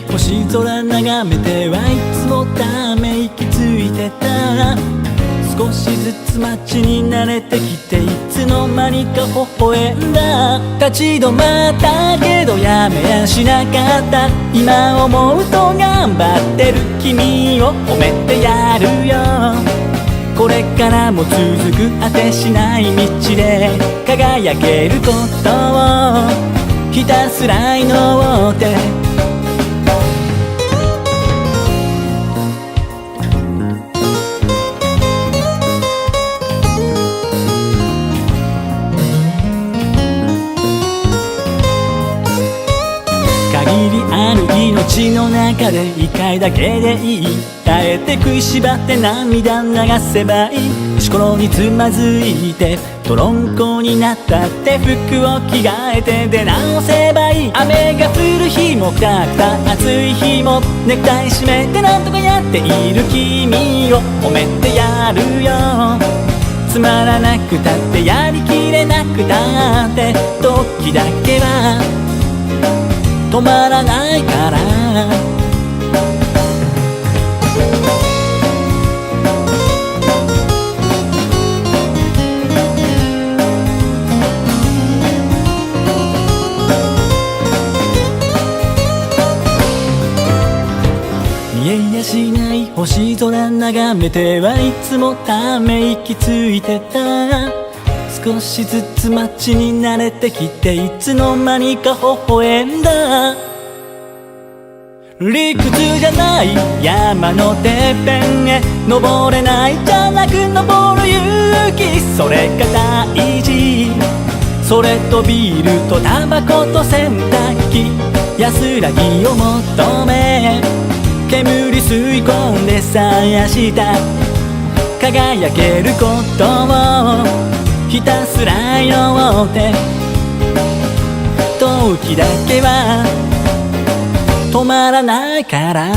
星空眺めてはいつもため息ついてた。少しずつ街に慣れてきていつの間にか微笑んだ。立ち止まったけどやめやしなかった。今思うと頑張ってる君を褒めてやるよ。これからも続く果てしない道で輝けることをひたすら祈って限りある命の中で一回だけでいい。耐えて食いしばって涙流せばいい。石ころにつまずいて泥んこになったって服を着替えて出直せばいい。雨が降る日もくたくた暑い日もネクタイ締めてなんとかやっている君を褒めてやるよ。つまらなくたってやりきれなくたって時だけは止まらないから見えやしない星空眺めてはいつもため息ついてた。少しずつ街に慣れてきていつの間にか微笑んだ。理屈じゃない山のてっぺんへ登れないじゃなく登る勇気、それが大事。それとビールとタバコと洗濯機安らぎを求め煙吸い込んでさ明日輝けることをひたすら祈って時だけは止まらないから